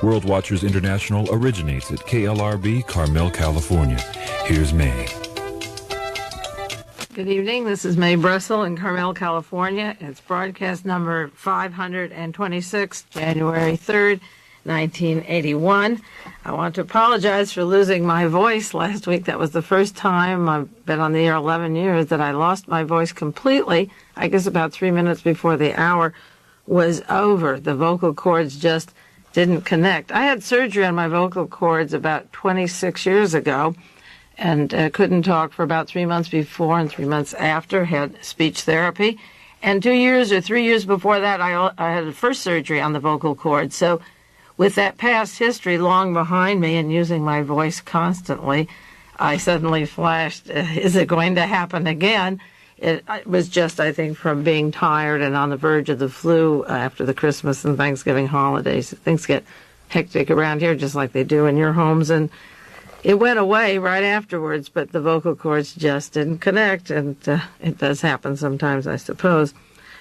World Watchers International originates at KLRB, Carmel, California. Here's Mae. Good evening. This is Mae Brussell in Carmel, California. It's broadcast number 526, January 3rd, 1981. I want to apologize for losing my voice last week. That was the first time, I've been on the air 11 years, that I lost my voice completely. I guess about 3 minutes before the hour was over. The vocal cords just didn't connect. I had surgery on my vocal cords about 26 years ago and couldn't talk for about 3 months before and 3 months after, had speech therapy. And 2 years or 3 years before that, I had the first surgery on the vocal cords. So with that past history long behind me and using my voice constantly, I suddenly flashed, is it going to happen again? It was just, I think, from being tired and on the verge of the flu after the Christmas and Thanksgiving holidays. Things get hectic around here just like they do in your homes. And it went away right afterwards, but the vocal cords just didn't connect. And it does happen sometimes, I suppose.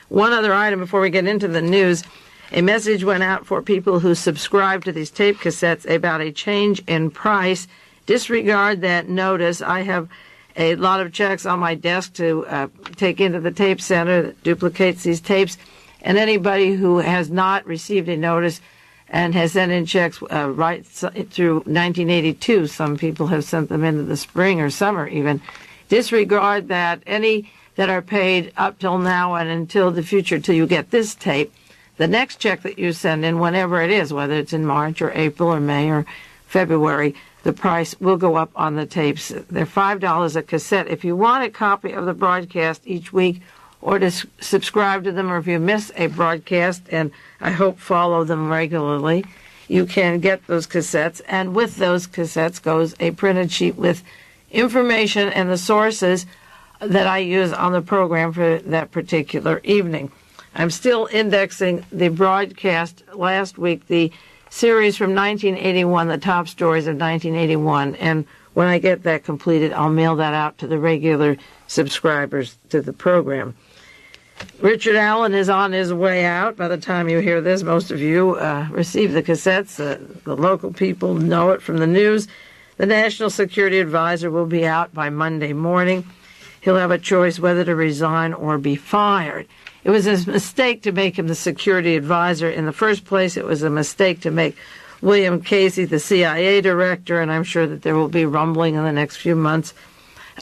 One other item before we get into the news. A message went out for people who subscribe to these tape cassettes about a change in price. Disregard that notice. I have a lot of checks on my desk to take into the tape center that duplicates these tapes. And anybody who has not received a notice and has sent in checks right through 1982, some people have sent them into the spring or summer even, disregard that. Any that are paid up till now and until the future, till you get this tape, the next check that you send in, whenever it is, whether it's in March or April or May or February, the price will go up on the tapes. They're $5 a cassette. If you want a copy of the broadcast each week or to subscribe to them, or if you miss a broadcast, and I hope follow them regularly, you can get those cassettes. And with those cassettes goes a printed sheet with information and the sources that I use on the program for that particular evening. I'm still indexing the broadcast last week, the series from 1981, the top stories of 1981, and when I get that completed, I'll mail that out to the regular subscribers to the program. Richard Allen is on his way out. By the time you hear this, most of you receive the cassettes. The local people know it from the news. The National Security Advisor will be out by Monday morning. He'll have a choice whether to resign or be fired. It was a mistake to make him the security advisor. In the first place, it was a mistake to make William Casey the CIA director, and I'm sure that there will be rumbling in the next few months,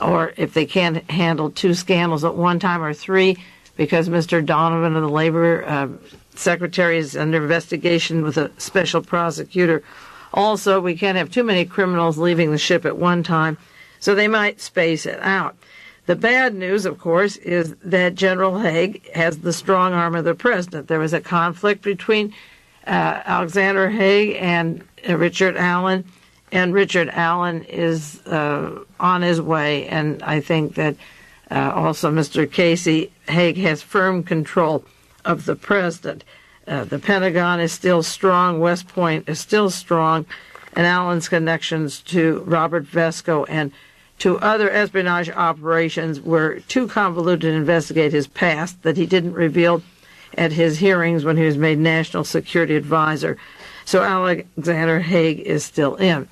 or if they can't handle 2 scandals at one time, or 3, because Mr. Donovan of the Labor Secretary is under investigation with a special prosecutor. Also, we can't have too many criminals leaving the ship at one time, so they might space it out. The bad news, of course, is that General Haig has the strong arm of the president. There was a conflict between Alexander Haig and Richard Allen, and Richard Allen is on his way. And I think that also Mr. Casey, Haig has firm control of the president. The Pentagon is still strong. West Point is still strong. And Allen's connections to Robert Vesco and to other espionage operations were too convoluted to investigate his past, that he didn't reveal at his hearings when he was made National Security Advisor. So Alexander Haig is still in.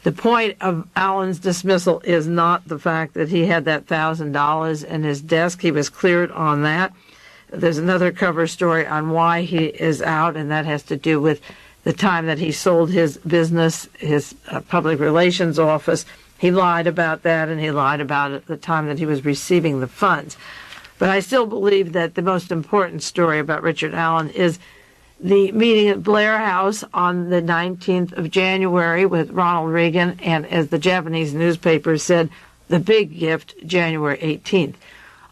The point of Allen's dismissal is not the fact that he had that $1,000 in his desk. He was cleared on that. There's another cover story on why he is out, and that has to do with the time that he sold his business, his public relations office. He lied about that, and he lied about it the time that he was receiving the funds. But I still believe that the most important story about Richard Allen is the meeting at Blair House on the 19th of January with Ronald Reagan, and as the Japanese newspaper said, the big gift, January 18th.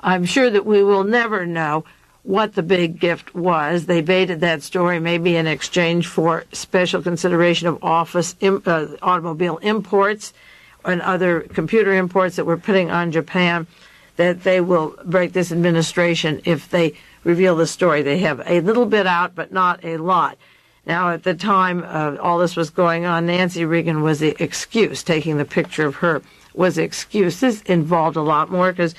I'm sure that we will never know what the big gift was. They baited that story maybe in exchange for special consideration of automobile imports and other computer imports that we're putting on Japan, that they will break this administration if they reveal the story. They have a little bit out, but not a lot. Now, at the time all this was going on, Nancy Reagan was the excuse. Taking the picture of her was the excuse. This involved a lot more because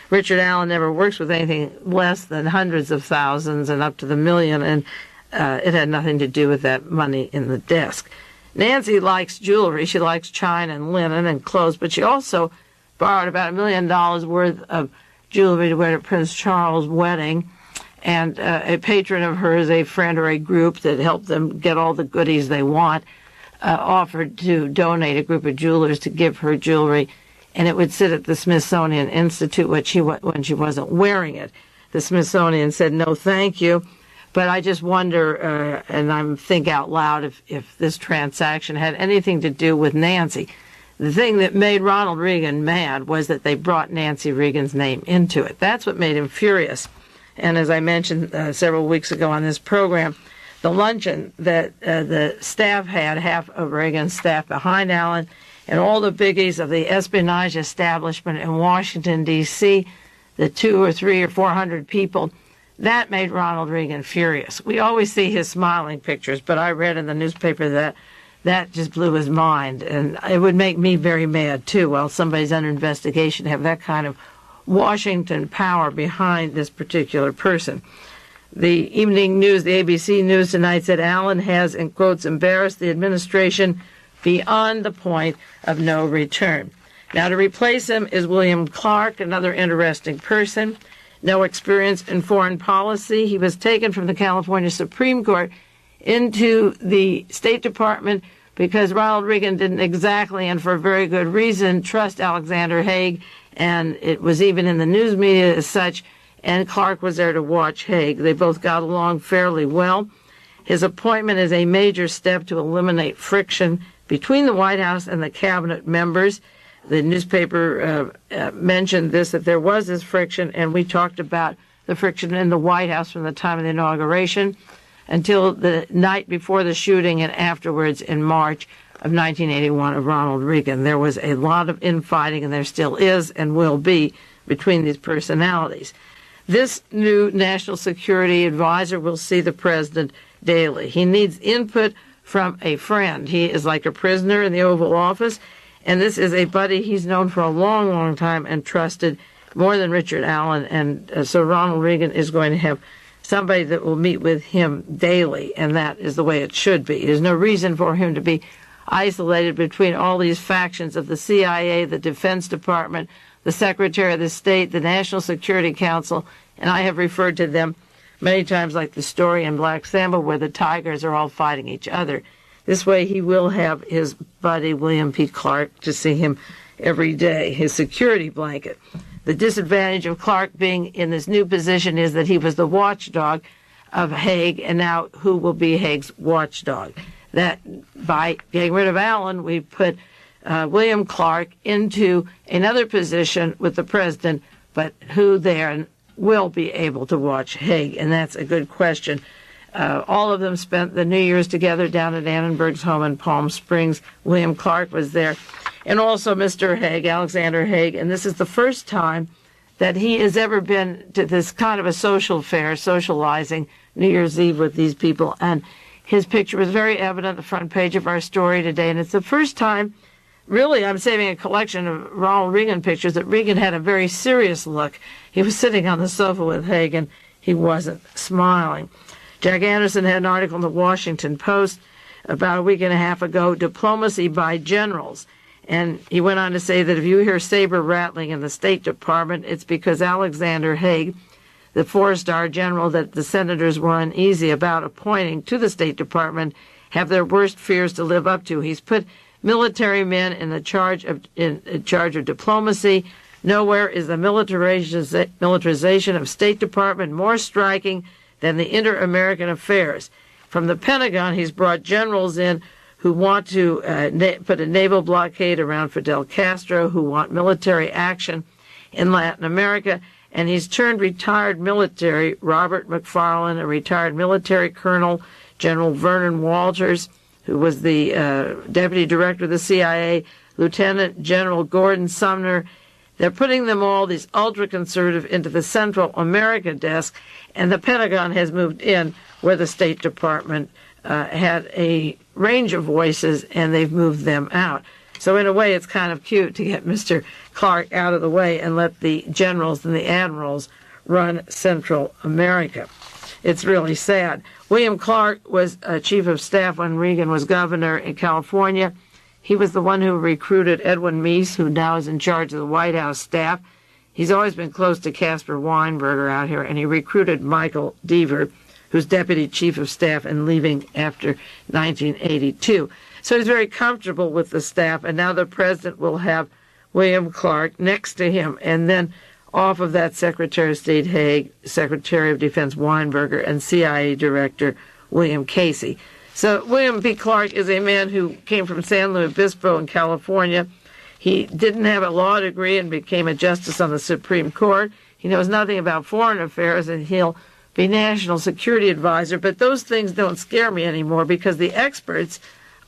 Richard Allen never works with anything less than hundreds of thousands and up to the million. And it had nothing to do with that money in the desk. Nancy likes jewelry. She likes china and linen and clothes, but she also borrowed about $1 million worth of jewelry to wear at Prince Charles' wedding. And a patron of hers, a friend or a group that helped them get all the goodies they want, offered to donate a group of jewelers to give her jewelry, and it would sit at the Smithsonian Institute when she wasn't wearing it. The Smithsonian said, no, thank you. But I just wonder, and I think out loud, if this transaction had anything to do with Nancy. The thing that made Ronald Reagan mad was that they brought Nancy Reagan's name into it. That's what made him furious. And as I mentioned several weeks ago on this program, the luncheon that the staff had, half of Reagan's staff behind Allen, and all the biggies of the espionage establishment in Washington, D.C., the 200 or 300 or 400 people, that made Ronald Reagan furious. We always see his smiling pictures, but I read in the newspaper that just blew his mind, and it would make me very mad, too, while somebody's under investigation, to have that kind of Washington power behind this particular person. The evening news, the ABC News tonight, said Allen has, in quotes, embarrassed the administration beyond the point of no return. Now, to replace him is William Clark, another interesting person. No experience in foreign policy. He was taken from the California Supreme Court into the State Department because Ronald Reagan didn't exactly, and for a very good reason, trust Alexander Haig, and it was even in the news media as such, and Clark was there to watch Haig. They both got along fairly well. His appointment is a major step to eliminate friction between the White House and the cabinet members. The newspaper mentioned this, that there was this friction, and we talked about the friction in the White House from the time of the inauguration until the night before the shooting and afterwards in March of 1981 of Ronald Reagan. There was a lot of infighting, and there still is and will be, between these personalities. This new national security advisor will see the president daily. He needs input from a friend. He is like a prisoner in the Oval Office, and this is a buddy he's known for a long, long time and trusted more than Richard Allen. And so Ronald Reagan is going to have somebody that will meet with him daily, and that is the way it should be. There's no reason for him to be isolated between all these factions of the CIA, the Defense Department, the Secretary of the State, the National Security Council, and I have referred to them many times like the story in Black Samba where the tigers are all fighting each other. This way he will have his buddy William P. Clark to see him every day, his security blanket. The disadvantage of Clark being in this new position is that he was the watchdog of Haig, and now who will be Haig's watchdog? That by getting rid of Allen, we put William Clark into another position with the president, but who there will be able to watch Haig? And that's a good question. All of them spent the New Year's together down at Annenberg's home in Palm Springs. William Clark was there. And also Mr. Haig, Alexander Haig. And this is the first time that he has ever been to this kind of a social fair, socializing New Year's Eve with these people. And his picture was very evident on the front page of our story today. And it's the first time, really, I'm saving a collection of Ronald Reagan pictures, that Reagan had a very serious look. He was sitting on the sofa with Haig, and he wasn't smiling. Jack Anderson had an article in the Washington Post about a week and a half ago, Diplomacy by Generals. And he went on to say that if you hear saber rattling in the State Department, it's because Alexander Haig, the four-star general that the senators were uneasy about appointing to the State Department, have their worst fears to live up to. He's put military men in charge of diplomacy. Nowhere is the militarization of State Department more striking than the inter-American affairs. From the Pentagon, he's brought generals in who want to put a naval blockade around Fidel Castro, who want military action in Latin America, and he's turned retired military, Robert McFarlane, a retired military colonel, General Vernon Walters, who was the deputy director of the CIA, Lieutenant General Gordon Sumner. They're putting them all, these ultra-conservative, into the Central America desk, and the Pentagon has moved in where the State Department had a range of voices, and they've moved them out. So in a way, it's kind of cute to get Mr. Clark out of the way and let the generals and the admirals run Central America. it's really sad. William Clark was chief of staff when Reagan was governor in California. He was the one who recruited Edwin Meese, who now is in charge of the White House staff. He's always been close to Caspar Weinberger out here, and he recruited Michael Deaver, who's deputy chief of staff and leaving after 1982. So he's very comfortable with the staff, and now the president will have William Clark next to him, and then off of that, Secretary of State Haig, Secretary of Defense Weinberger, and CIA Director William Casey. So William P. Clark is a man who came from San Luis Obispo in California. He didn't have a law degree and became a justice on the Supreme Court. He knows nothing about foreign affairs, and he'll be national security advisor. But those things don't scare me anymore because the experts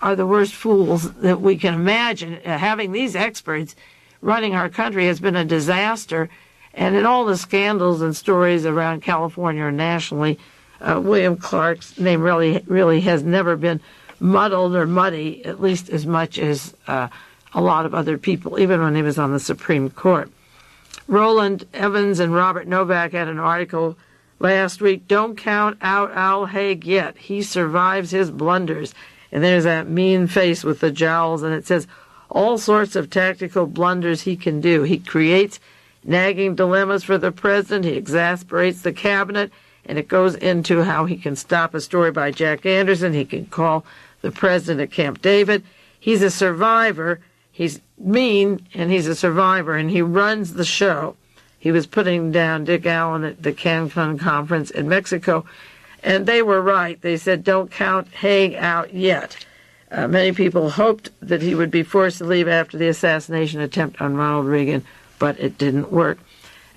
are the worst fools that we can imagine. Having these experts running our country has been a disaster. And in all the scandals and stories around California or nationally, William Clark's name really has never been muddled or muddy, at least as much as a lot of other people, even when he was on the Supreme Court. Roland Evans and Robert Novak had an article last week, "Don't count out Al Haig yet. He survives his blunders." And there's that mean face with the jowls, and it says, all sorts of tactical blunders he can do. He creates nagging dilemmas for the president. He exasperates the cabinet, and it goes into how he can stop a story by Jack Anderson. He can call the president at Camp David. He's a survivor. He's mean, and he's a survivor, and he runs the show. He was putting down Dick Allen at the Cancun conference in Mexico, and they were right. They said, don't count Haig out yet. Many people hoped that he would be forced to leave after the assassination attempt on Ronald Reagan, but it didn't work.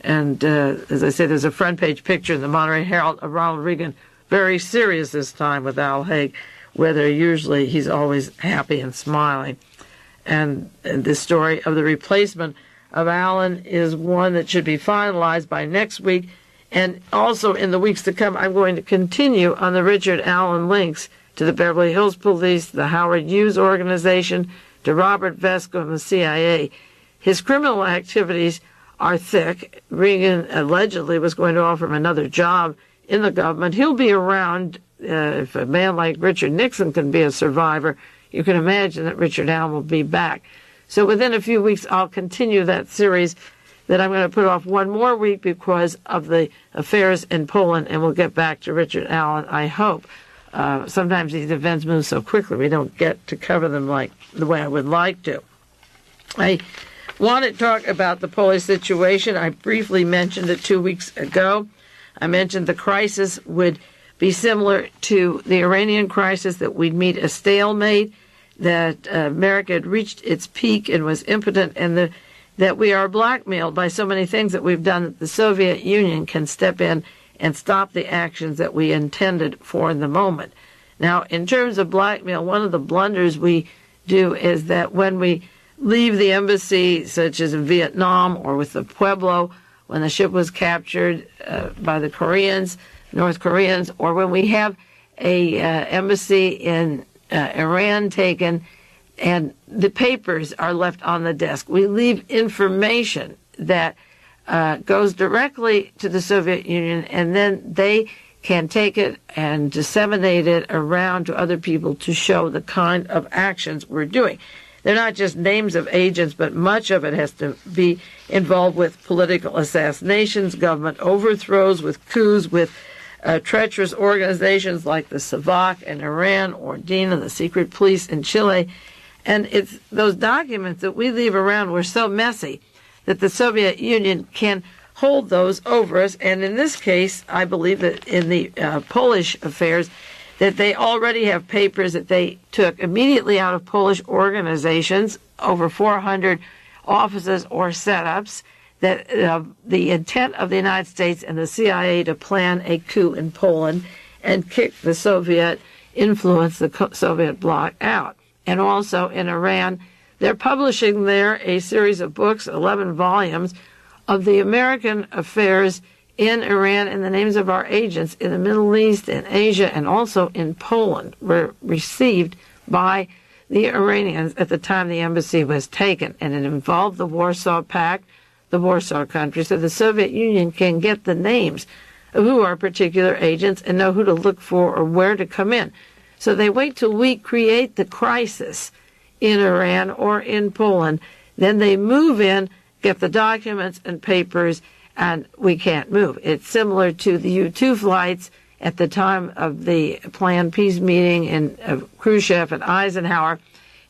And as I said, there's a front-page picture in the Monterey Herald of Ronald Reagan, very serious this time with Al Haig, where usually he's always happy and smiling. And the story of the replacement of Allen is one that should be finalized by next week. And also in the weeks to come, I'm going to continue on the Richard Allen links to the Beverly Hills Police, the Howard Hughes Organization, to Robert Vesco and the CIA. His criminal activities are thick. Reagan allegedly was going to offer him another job in the government. He'll be around. If a man like Richard Nixon can be a survivor, you can imagine that Richard Allen will be back. So within a few weeks, I'll continue that series that I'm going to put off one more week because of the affairs in Poland, and we'll get back to Richard Allen, I hope. Sometimes these events move so quickly we don't get to cover them like the way I would like to. I want to talk about the Polish situation. I briefly mentioned it 2 weeks ago. I mentioned the crisis would be similar to the Iranian crisis, that we'd meet a stalemate, that America had reached its peak and was impotent, and that we are blackmailed by so many things that we've done that the Soviet Union can step in and stop the actions that we intended for in the moment. Now, in terms of blackmail, one of the blunders we do is that when we leave the embassy, such as in Vietnam or with the Pueblo, when the ship was captured by the Koreans, North Koreans, or when we have a embassy in Iran taken and the papers are left on the desk, we leave information that goes directly to the Soviet Union, and then they can take it and disseminate it around to other people to show the kind of actions we're doing. They're not just names of agents, but much of it has to be involved with political assassinations, government overthrows, with coups, with treacherous organizations like the Savak in Iran, or DINA, the secret police in Chile. And it's those documents that we leave around were so messy that the Soviet Union can hold those over us. And in this case, I believe that in the Polish affairs, that they already have papers that they took immediately out of Polish organizations, over 400 offices or setups, that the intent of the United States and the CIA to plan a coup in Poland and kick the Soviet influence, the Soviet bloc, out. And also in Iran, they're publishing there a series of books, 11 volumes, of the American affairs in Iran, and the names of our agents in the Middle East, in Asia, and also in Poland were received by the Iranians at the time the embassy was taken. And it involved the Warsaw Pact, the Warsaw countries, so the Soviet Union can get the names of who are particular agents and know who to look for or where to come in. So they wait till we create the crisis in Iran or in Poland. Then they move in, get the documents and papers, and we can't move. It's similar to the U-2 flights at the time of the planned peace meeting in Khrushchev and Eisenhower.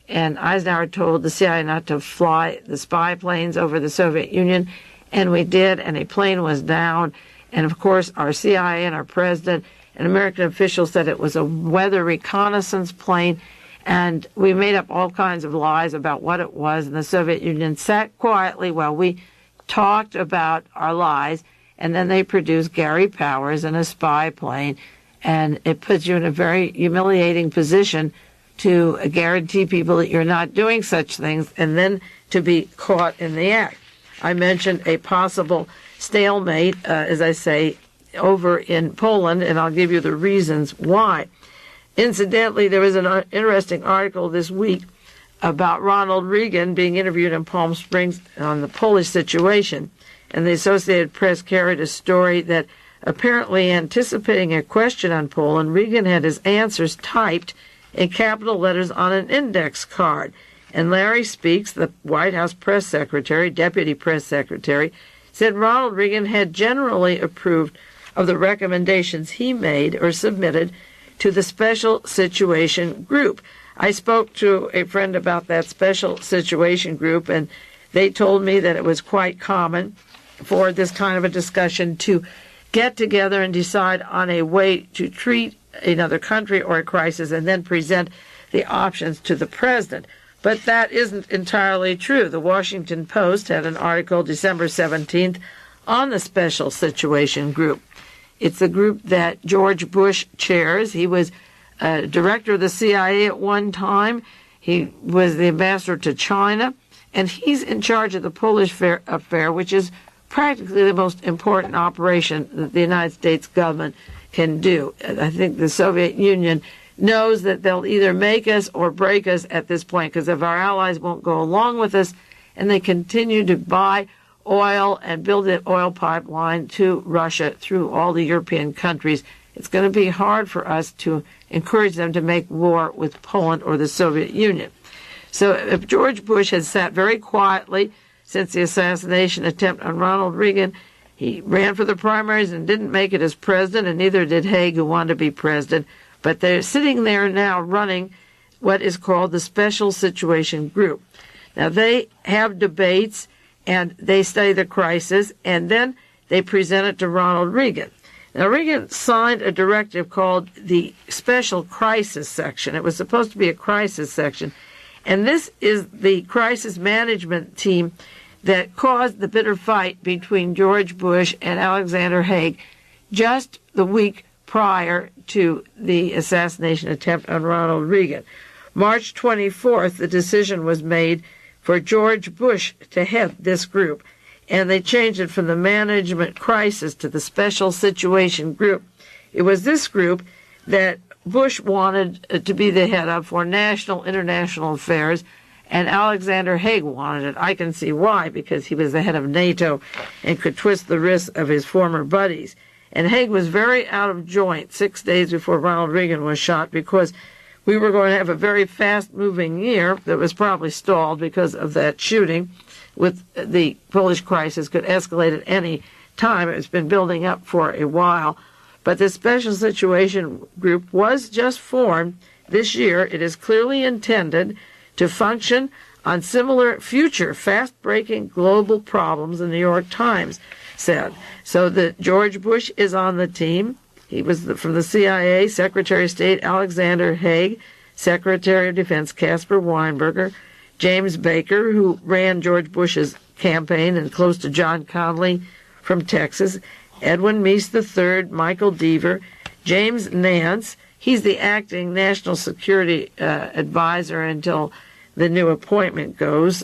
And Eisenhower told the CIA not to fly the spy planes over the Soviet Union, and we did, and a plane was down. And, of course, our CIA and our president and American officials said it was a weather reconnaissance plane, and we made up all kinds of lies about what it was, and the Soviet Union sat quietly while we talked about our lies, and then they produced Gary Powers in a spy plane, and it puts you in a very humiliating position to guarantee people that you're not doing such things and then to be caught in the act. I mentioned a possible stalemate, as I say, over in Poland, and I'll give you the reasons why. Incidentally, there was an interesting article this week about Ronald Reagan being interviewed in Palm Springs on the Polish situation, and the Associated Press carried a story that apparently anticipating a question on Poland, Reagan had his answers typed in capital letters on an index card. And Larry Speaks, the White House press secretary, deputy press secretary, said Ronald Reagan had generally approved of the recommendations he made or submitted to the Special Situation Group. I spoke to a friend about that Special Situation Group, and they told me that it was quite common for this kind of a discussion to get together and decide on a way to treat another country or a crisis and then present the options to the president. But that isn't entirely true. The Washington Post had an article December 17th on the Special Situation Group. It's a group that George Bush chairs. He was director of the CIA at one time. He was the ambassador to China, and he's in charge of the Polish affair, which is practically the most important operation that the United States government can do. I think the Soviet Union knows that they'll either make us or break us at this point, because if our allies won't go along with us and they continue to buy oil and build an oil pipeline to Russia through all the European countries, it's going to be hard for us to encourage them to make war with Poland or the Soviet Union. So if George Bush had sat very quietly since the assassination attempt on Ronald Reagan, he ran for the primaries and didn't make it as president, and neither did Haig, who wanted to be president. But they're sitting there now running what is called the Special Situation Group. Now, they have debates, and they study the crisis, and then they present it to Ronald Reagan. Now, Reagan signed a directive called the Special Crisis Section. It was supposed to be a crisis section, and this is the crisis management team that caused the bitter fight between George Bush and Alexander Haig just the week prior to the assassination attempt on Ronald Reagan. March 24th, the decision was made for George Bush to head this group, and they changed it from the Management Crisis to the Special Situation Group. It was this group that Bush wanted to be the head of for national, international affairs, and Alexander Haig wanted it. I can see why, because he was the head of NATO and could twist the wrists of his former buddies. And Haig was very out of joint 6 days before Ronald Reagan was shot, because we were going to have a very fast-moving year that was probably stalled because of that shooting. With the Polish crisis could escalate at any time. It's been building up for a while. But the Special Situation Group was just formed this year. It is clearly intended to function on similar future fast-breaking global problems, the New York Times said. So that George Bush is on the team. He was from the CIA, Secretary of State Alexander Haig, Secretary of Defense Caspar Weinberger, James Baker, who ran George Bush's campaign and close to John Connally from Texas, Edwin Meese III, Michael Deaver, James Nance. He's the acting national security advisor until the new appointment goes.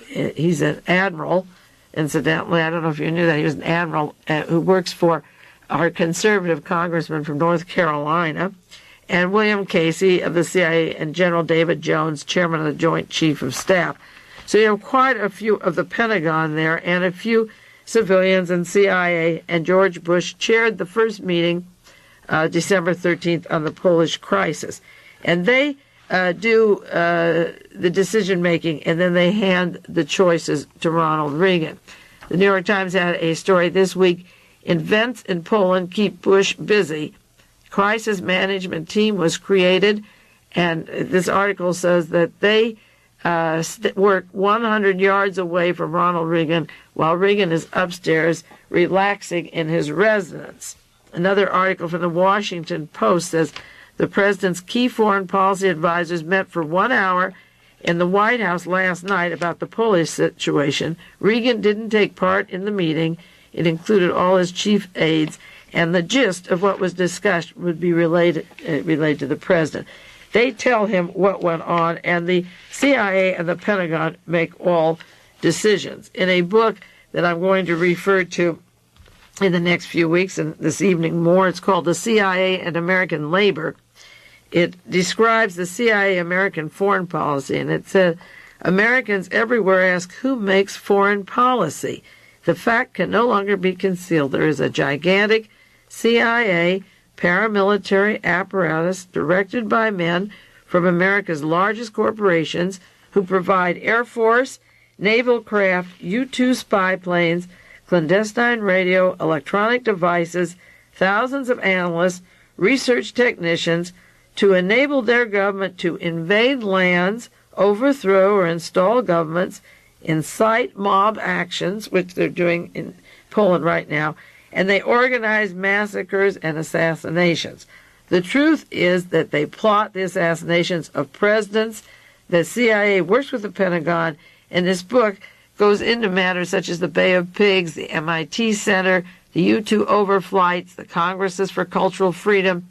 He's an admiral, incidentally. I don't know if you knew that. He was an admiral who works for our conservative congressman from North Carolina, and William Casey of the CIA, and General David Jones, chairman of the Joint Chief of Staff. So you have quite a few of the Pentagon there, and a few civilians and CIA, and George Bush chaired the first meeting December 13th on the Polish crisis. And they do the decision-making, and then they hand the choices to Ronald Reagan. The New York Times had a story this week, "Events in Poland keep Bush busy." Crisis management team was created, and this article says that they work 100 yards away from Ronald Reagan while Reagan is upstairs relaxing in his residence. Another article from the Washington Post says the president's key foreign policy advisors met for 1 hour in the White House last night about the Polish situation. Reagan didn't take part in the meeting. It included all his chief aides, and the gist of what was discussed would be related to the president. They tell him what went on, and the CIA and the Pentagon make all decisions. In a book that I'm going to refer to in the next few weeks, and this evening more, it's called The CIA and American Labor. It describes the CIA American foreign policy, and it says, Americans everywhere ask, who makes foreign policy? The fact can no longer be concealed. There is a gigantic CIA paramilitary apparatus directed by men from America's largest corporations who provide Air Force, naval craft, U-2 spy planes, clandestine radio, electronic devices, thousands of analysts, research technicians to enable their government to invade lands, overthrow or install governments, incite mob actions, which they're doing in Poland right now, and they organize massacres and assassinations. The truth is that they plot the assassinations of presidents. The CIA works with the Pentagon, and this book goes into matters such as the Bay of Pigs, the MIT Center, the U-2 overflights, the Congresses for Cultural Freedom,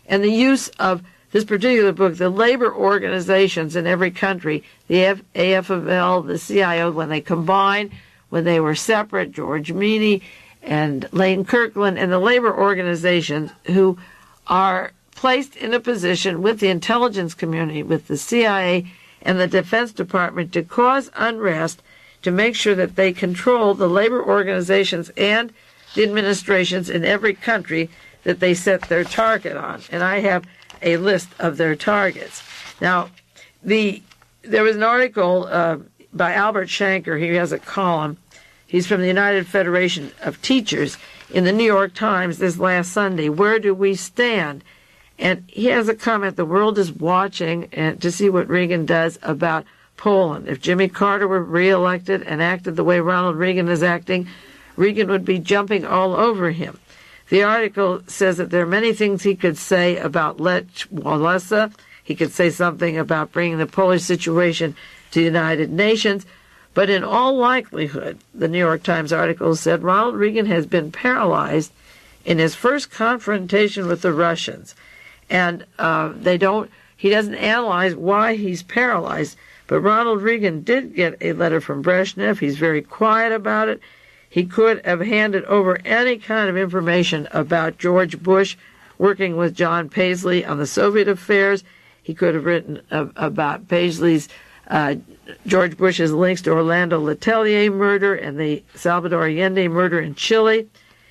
and the use of this particular book, the labor organizations in every country, the AFL, the CIO, when they combined, when they were separate, George Meany and Lane Kirkland, and the labor organizations who are placed in a position with the intelligence community, with the CIA and the Defense Department to cause unrest, to make sure that they control the labor organizations and the administrations in every country that they set their target on. And I have a list of their targets. Now, there was an article by Albert Shanker. He has a column. He's from the United Federation of Teachers in the New York Times this last Sunday. Where do we stand? And he has a comment, the world is watching to see what Reagan does about Poland. If Jimmy Carter were reelected and acted the way Ronald Reagan is acting, Reagan would be jumping all over him. The article says that there are many things he could say about Lech Walesa. He could say something about bringing the Polish situation to the United Nations. But in all likelihood, the New York Times article said, Ronald Reagan has been paralyzed in his first confrontation with the Russians. And he doesn't analyze why he's paralyzed. But Ronald Reagan did get a letter from Brezhnev. He's very quiet about it. He could have handed over any kind of information about George Bush working with John Paisley on the Soviet affairs. He could have written about Paisley's, George Bush's links to Orlando Letelier murder and the Salvador Allende murder in Chile.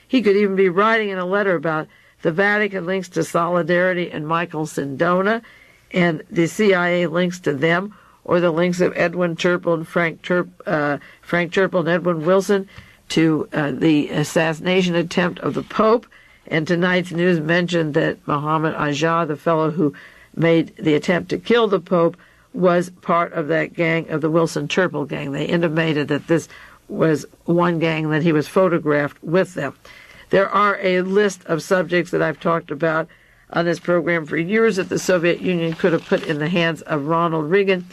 He could even be writing in a letter about the Vatican links to Solidarity and Michael Sindona and the CIA links to them, or the links of Edwin Turple and Frank Turple and Edwin Wilson to the assassination attempt of the Pope. And tonight's news mentioned that Mohammed Ajah, the fellow who made the attempt to kill the Pope, was part of that gang, of the Wilson Turple gang. They intimated that this was one gang, that he was photographed with them. There are a list of subjects that I've talked about on this program for years that the Soviet Union could have put in the hands of Ronald Reagan.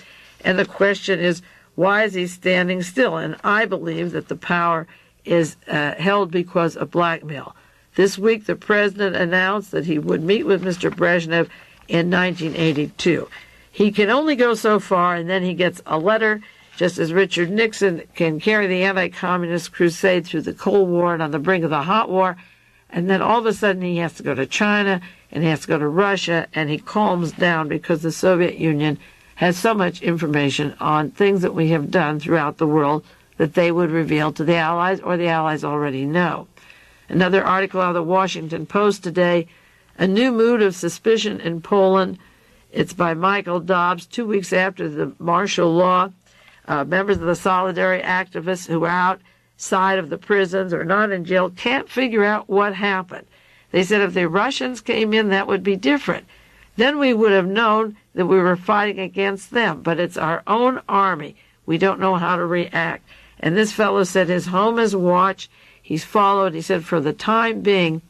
And the question is, why is he standing still? And I believe that the power is held because of blackmail. This week, the president announced that he would meet with Mr. Brezhnev in 1982. He can only go so far, and then he gets a letter, just as Richard Nixon can carry the anti-communist crusade through the Cold War and on the brink of the Hot War, and then all of a sudden he has to go to China, and he has to go to Russia, and he calms down because the Soviet Union has so much information on things that we have done throughout the world that they would reveal to the Allies, or the Allies already know. Another article out of the Washington Post today, a new mood of suspicion in Poland. It's by Michael Dobbs. 2 weeks after the martial law, members of the Solidarity activists who are outside of the prisons or not in jail can't figure out what happened. They said if the Russians came in, that would be different. Then we would have known that we were fighting against them. But it's our own army. We don't know how to react. And this fellow said his home is watched. He's followed. He said for the time being,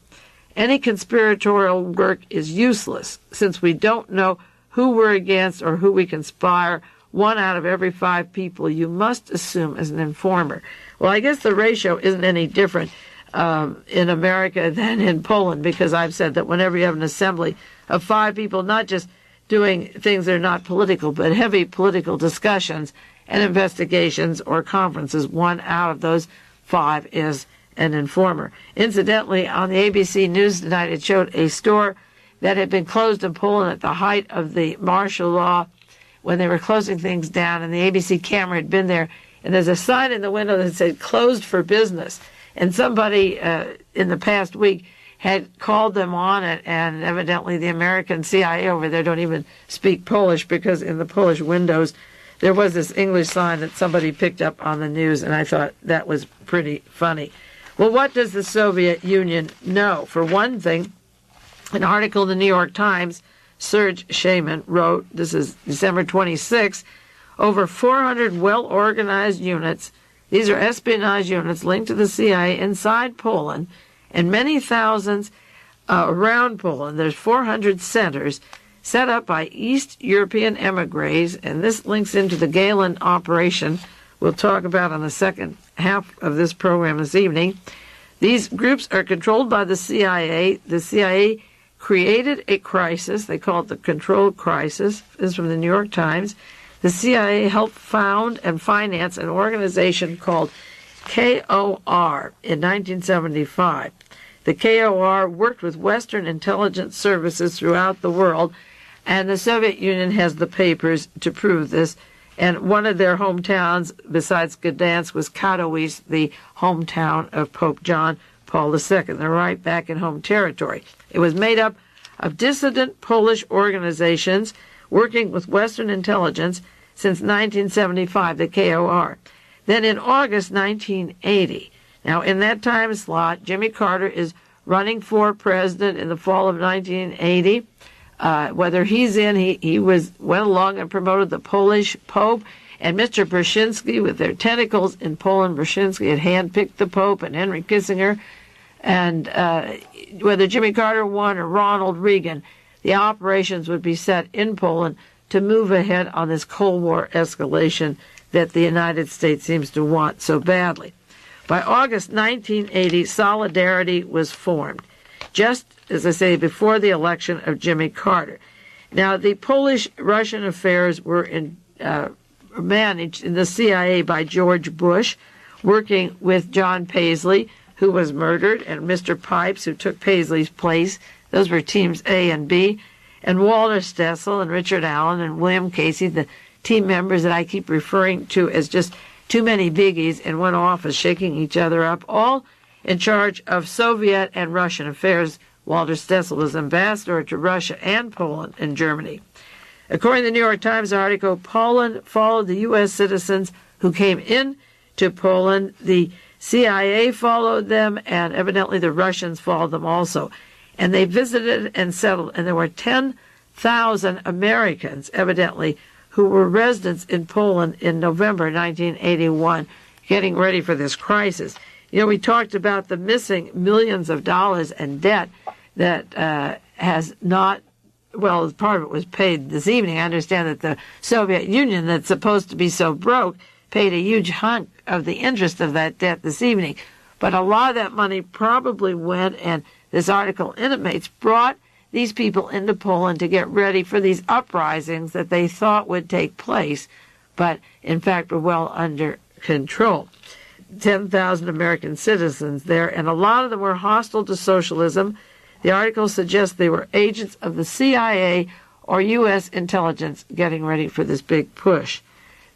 any conspiratorial work is useless since we don't know who we're against or who we conspire. 1 out of every 5 people you must assume as an informer. Well, I guess the ratio isn't any different in America than in Poland, because I've said that whenever you have an assembly of 5 people, not just doing things that are not political, but heavy political discussions and investigations or conferences, 1 out of those 5 is an informer. Incidentally, on the ABC News tonight, it showed a store that had been closed in Poland at the height of the martial law when they were closing things down, and the ABC camera had been there, and there's a sign in the window that said closed for business. And somebody in the past week had called them on it, and evidently the American CIA over there don't even speak Polish, because in the Polish windows there was this English sign that somebody picked up on the news, and I thought that was pretty funny. Well, what does the Soviet Union know? For one thing, an article in the New York Times, Serge Shaman wrote, this is December 26, over 400 well-organized units, these are espionage units linked to the CIA inside Poland, and many thousands around Poland. There's 400 centers set up by East European emigres, and this links into the Galen operation we'll talk about on the second half of this program this evening. These groups are controlled by the CIA. The CIA created a crisis. They call it the controlled crisis. This is from the New York Times. The CIA helped found and finance an organization called KOR in 1975. The KOR worked with Western intelligence services throughout the world, and the Soviet Union has the papers to prove this. And one of their hometowns, besides Gdansk, was Katowice, the hometown of Pope John Paul II. They're right back in home territory. It was made up of dissident Polish organizations working with Western intelligence since 1975, the KOR. Then in August 1980, now in that time slot, Jimmy Carter is running for president in the fall of 1980. Whether he's in, he went along and promoted the Polish Pope, and Mr. Brzezinski, with their tentacles in Poland, Brzezinski had handpicked the Pope and Henry Kissinger. And whether Jimmy Carter won or Ronald Reagan, the operations would be set in Poland to move ahead on this Cold War escalation that the United States seems to want so badly. By August 1980, Solidarity was formed, just, as I say, before the election of Jimmy Carter. Now, the Polish-Russian affairs were managed in the CIA by George Bush, working with John Paisley, who was murdered, and Mr. Pipes, who took Paisley's place. Those were teams A and B. And Walter Stessel and Richard Allen and William Casey, the team members that I keep referring to as just too many biggies in one office, shaking each other up, all in charge of Soviet and Russian affairs. Walter Stessel was ambassador to Russia and Poland and Germany. According to the New York Times article, Poland followed the U.S. citizens who came in to Poland. The CIA followed them, and evidently the Russians followed them also. And they visited and settled, and there were 10,000 Americans, evidently, who were residents in Poland in November 1981, getting ready for this crisis. You know, we talked about the missing millions of dollars in debt that has not, well, part of it was paid this evening. I understand that the Soviet Union, that's supposed to be so broke, paid a huge hunk of the interest of that debt this evening. But a lot of that money probably went, and this article intimates, brought these people into Poland to get ready for these uprisings that they thought would take place, but in fact were well under control. 10,000 American citizens there, and a lot of them were hostile to socialism. The article suggests they were agents of the CIA or U.S. intelligence getting ready for this big push.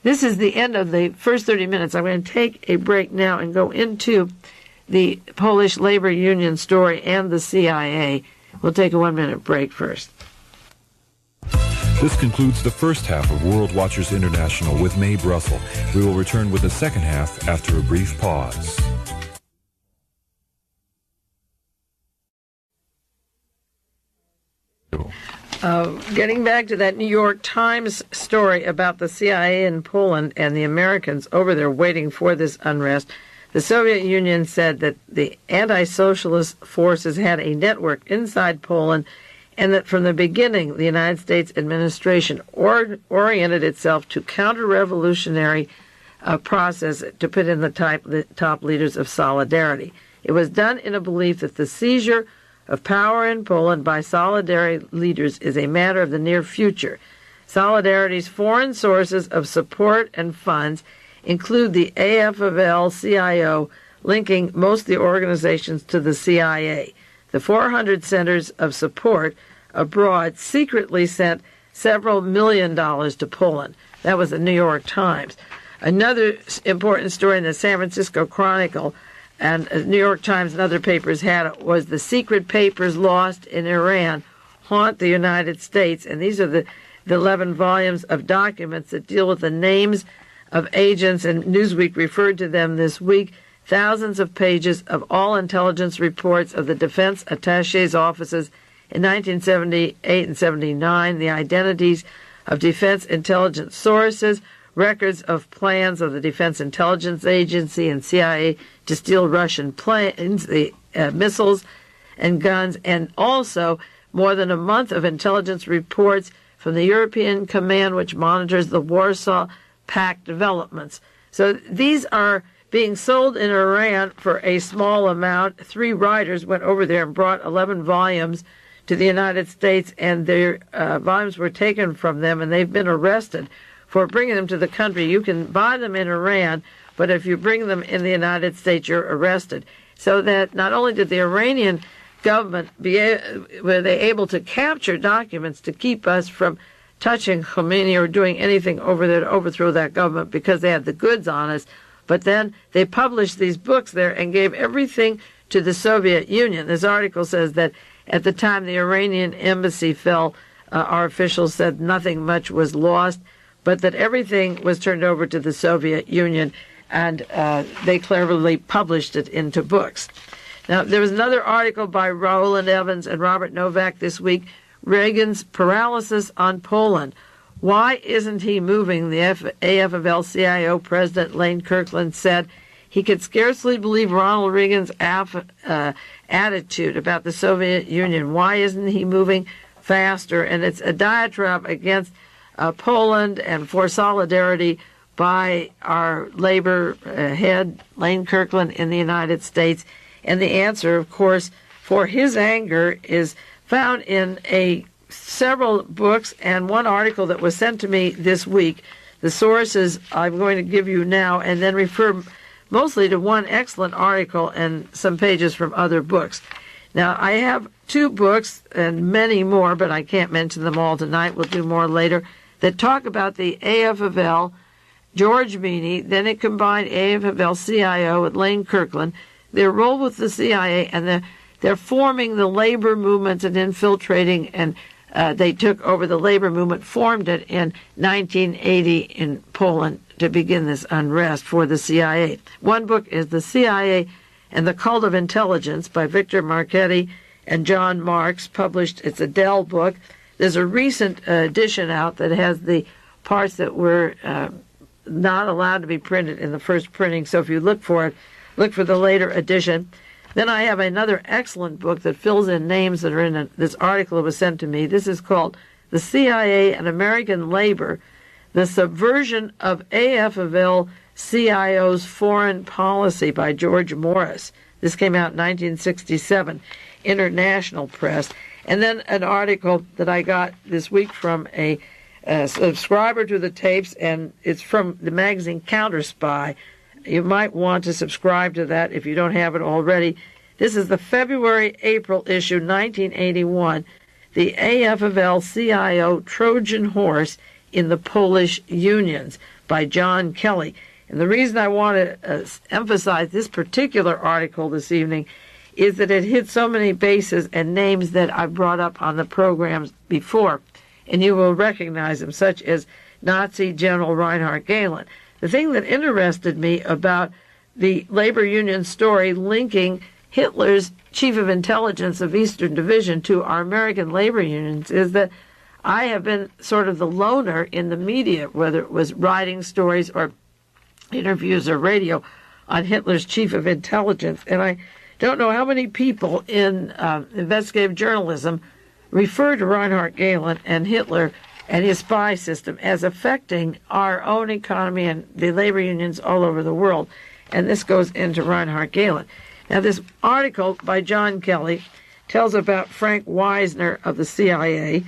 This is the end of the first 30 minutes. I'm going to take a break now and go into the Polish labor union story and the CIA. We'll take a 1-minute break first. This concludes the first half of World Watchers International with Mae Brussell. We will return with the second half after a brief pause. Getting back to that New York Times story about the CIA in Poland and the Americans over there waiting for this unrest, the Soviet Union said that the anti-socialist forces had a network inside Poland and that from the beginning the United States administration oriented itself to counter-revolutionary process to put in the top leaders of Solidarity. It was done in a belief that the seizure of power in Poland by Solidarity leaders is a matter of the near future. Solidarity's foreign sources of support and funds include the AFL-CIO, linking most of the organizations to the CIA. The 400 centers of support abroad secretly sent several $1 million to Poland. That was the New York Times. Another important story in the San Francisco Chronicle, and New York Times and other papers had it, was the secret papers lost in Iran haunt the United States. And these are the 11 volumes of documents that deal with the names of agents, and Newsweek referred to them this week. Thousands of pages of all intelligence reports of the defense attachés' offices in 1978 and 79, the identities of defense intelligence sources, records of plans of the Defense Intelligence Agency and CIA to steal Russian planes, the missiles and guns, and also more than a month of intelligence reports from the European Command, which monitors the Warsaw Pact developments. So these are being sold in Iran for a small amount. 3 writers went over there and brought 11 volumes to the United States, and their volumes were taken from them, and they've been arrested for bringing them to the country. You can buy them in Iran, but if you bring them in the United States, you're arrested. So that not only did the Iranian government were they able to capture documents to keep us from touching Khomeini or doing anything over there to overthrow that government because they had the goods on us, but then they published these books there and gave everything to the Soviet Union. This article says that at the time the Iranian embassy fell, our officials said nothing much was lost, but that everything was turned over to the Soviet Union, and they cleverly published it into books. Now, there was another article by Roland Evans and Robert Novak this week, Reagan's Paralysis on Poland. Why isn't he moving? The AFL-CIO President Lane Kirkland said he could scarcely believe Ronald Reagan's attitude about the Soviet Union. Why isn't he moving faster? And it's a diatribe against Poland and for solidarity by our labor head, Lane Kirkland, in the United States. And the answer, of course, for his anger is found in several books and one article that was sent to me this week. The sources I'm going to give you now, and then refer mostly to one excellent article and some pages from other books. Now, I have 2 books and many more, but I can't mention them all tonight. We'll do more later, that talk about the AFL, George Meany, then it combined AFL-CIO with Lane Kirkland, their role with the CIA, and they're forming the labor movement and infiltrating, and they took over the labor movement, formed it in 1980 in Poland to begin this unrest for the CIA. One book is The CIA and the Cult of Intelligence by Victor Marchetti and John Marks, published. It's a Dell book. There's a recent edition out that has the parts that were not allowed to be printed in the first printing, so if you look for it, look for the later edition. Then I have another excellent book that fills in names that are in this article that was sent to me. This is called The CIA and American Labor, The Subversion of AFL-CIO's Foreign Policy by George Morris. This came out in 1967, International Press. And then an article that I got this week from a subscriber to the tapes, and it's from the magazine Counterspy. You might want to subscribe to that if you don't have it already. This is the February-April issue, 1981, the AFL-CIO Trojan Horse in the Polish unions by John Kelly. And the reason I want to emphasize this particular article this evening is that it hits so many bases and names that I've brought up on the programs before, and you will recognize them, such as Nazi General Reinhard Gehlen. The thing that interested me about the labor union story linking Hitler's chief of intelligence of Eastern Division to our American labor unions is that I have been sort of the loner in the media, whether it was writing stories or interviews or radio on Hitler's chief of intelligence. And I don't know how many people in investigative journalism refer to Reinhard Gehlen and Hitler and his spy system as affecting our own economy and the labor unions all over the world. And this goes into Reinhard Gehlen. Now, this article by John Kelly tells about Frank Wisner of the CIA,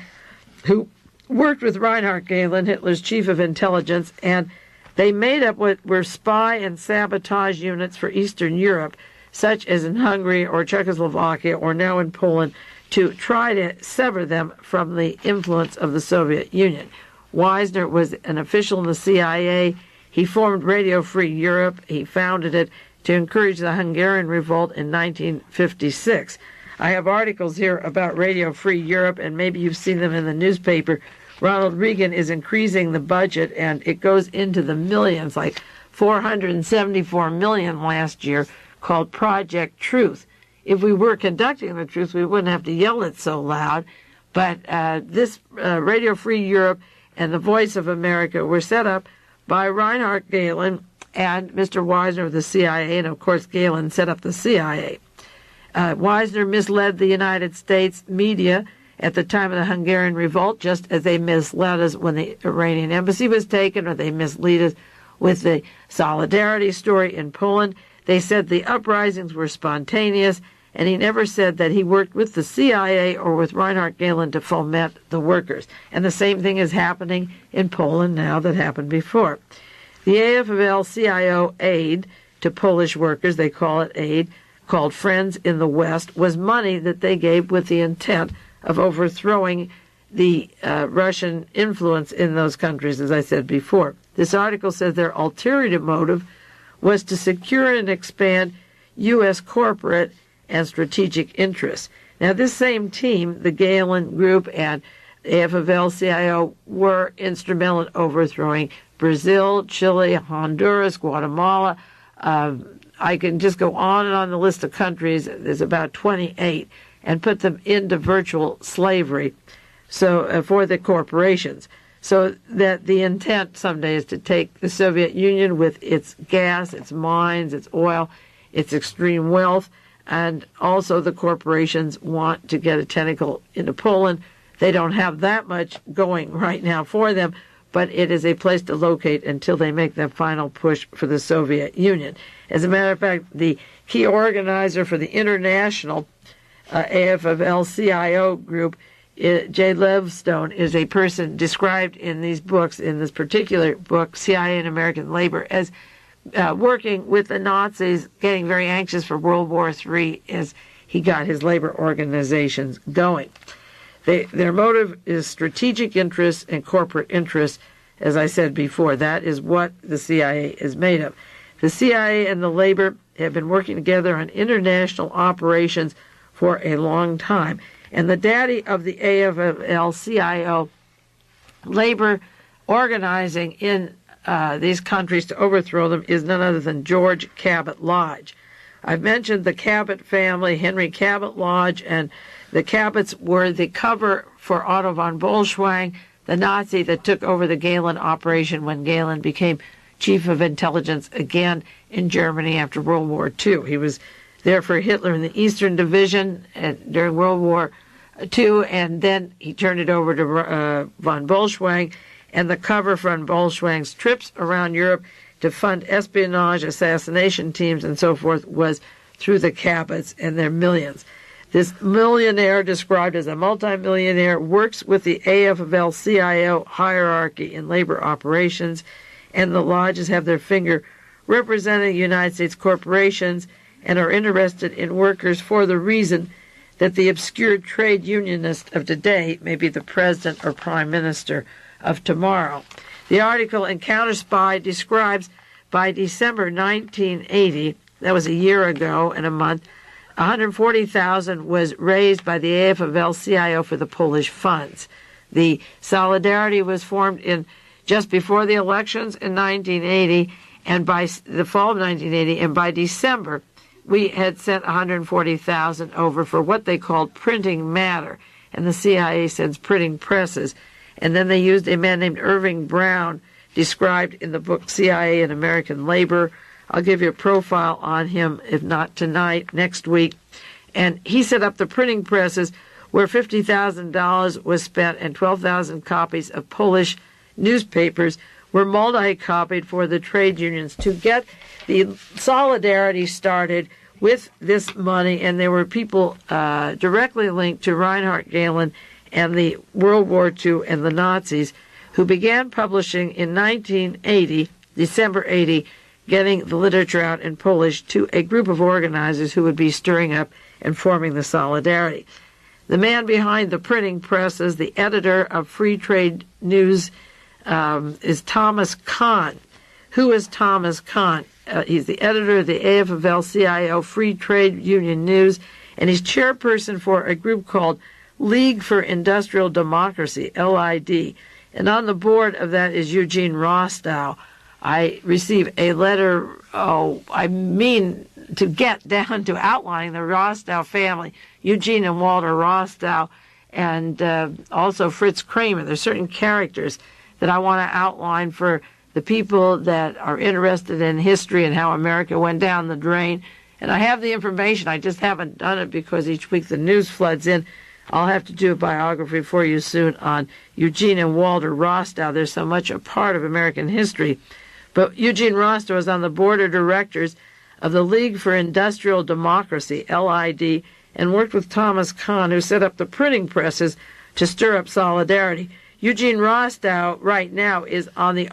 who worked with Reinhard Gehlen, Hitler's chief of intelligence, and they made up what were spy and sabotage units for Eastern Europe, such as in Hungary or Czechoslovakia or now in Poland, to try to sever them from the influence of the Soviet Union. Wisner was an official in the CIA. He formed Radio Free Europe. He founded it to encourage the Hungarian revolt in 1956. I have articles here about Radio Free Europe, and maybe you've seen them in the newspaper. Ronald Reagan is increasing the budget, and it goes into the millions, like $474 million last year, called Project Truth. If we were conducting the truth, we wouldn't have to yell it so loud. But this Radio Free Europe and the Voice of America were set up by Reinhard Gehlen and Mr. Wisner of the CIA, and of course Gehlen set up the CIA. Wisner misled the United States media at the time of the Hungarian revolt, just as they misled us when the Iranian embassy was taken, or they misled us with the Solidarity story in Poland. They said the uprisings were spontaneous, and he never said that he worked with the CIA or with Reinhard Gehlen to foment the workers. And the same thing is happening in Poland now that happened before. The AFL-CIO aid to Polish workers, they call it aid, called Friends in the West, was money that they gave with the intent of overthrowing the Russian influence in those countries, as I said before. This article says their ulterior motive was to secure and expand U.S. corporate and strategic interests. Now, this same team, the Gehlen Group and AFL-CIO, were instrumental in overthrowing Brazil, Chile, Honduras, Guatemala. I can just go on and on the list of countries. There's about 28, and put them into virtual slavery for the corporations. So that the intent someday is to take the Soviet Union with its gas, its mines, its oil, its extreme wealth, and also the corporations want to get a tentacle into Poland. They don't have that much going right now for them, but it is a place to locate until they make that final push for the Soviet Union. As a matter of fact, the key organizer for the international AFL-CIO group, J. Lovestone, is a person described in these books, in this particular book, CIA and American Labor, as working with the Nazis, getting very anxious for World War III as he got his labor organizations going. Their motive is strategic interests and corporate interests, as I said before. That is what the CIA is made of. The CIA and the labor have been working together on international operations for a long time. And the daddy of the AFL-CIO labor organizing in these countries to overthrow them is none other than George Cabot Lodge. I've mentioned the Cabot family, Henry Cabot Lodge, and the Cabots were the cover for Otto von Bolschwing, the Nazi that took over the Gehlen operation when Gehlen became chief of intelligence again in Germany after World War II. He was there for Hitler in the Eastern Division during World War II, and then he turned it over to von Bolschwing, and the cover for von Bolschwing's trips around Europe to fund espionage, assassination teams, and so forth was through the Cabots and their millions. This millionaire, described as a multimillionaire, works with the AFL-CIO hierarchy in labor operations, and the lodges have their finger representing United States corporations and are interested in workers for the reason that the obscure trade unionist of today may be the president or prime minister of tomorrow. The article in Counterspy describes by December 1980, that was a year ago and a month, 140,000 was raised by the AFL-CIO for the Polish funds. The Solidarity was formed in just before the elections in 1980, and by the fall of 1980, and by December, we had sent 140,000 over for what they called printing matter, and the CIA sends printing presses. And then they used a man named Irving Brown, described in the book CIA and American Labor. I'll give you a profile on him, if not tonight, next week. And he set up the printing presses where $50,000 was spent and 12,000 copies of Polish newspapers were multi-copied for the trade unions to get the Solidarity started with this money. And there were people directly linked to Reinhard Gehlen and the World War II and the Nazis, who began publishing in 1980, December 80, getting the literature out in Polish to a group of organizers who would be stirring up and forming the Solidarity. The man behind the printing presses, the editor of Free Trade News, is Thomas Kahn. Who is Thomas Kahn? He's the editor of the AFL-CIO Free Trade Union News, and he's chairperson for a group called League for Industrial Democracy, LID. And on the board of that is Eugene Rostow. I received a letter, to get down to outlining the Rostow family, Eugene and Walter Rostow, and also Fritz Kramer. There's certain characters that I want to outline for the people that are interested in history and how America went down the drain. And I have the information. I just haven't done it because each week the news floods in. I'll have to do a biography for you soon on Eugene and Walter Rostow. They're so much a part of American history. But Eugene Rostow is on the board of directors of the League for Industrial Democracy, LID, and worked with Thomas Kahn, who set up the printing presses to stir up Solidarity. Eugene Rostow right now is on the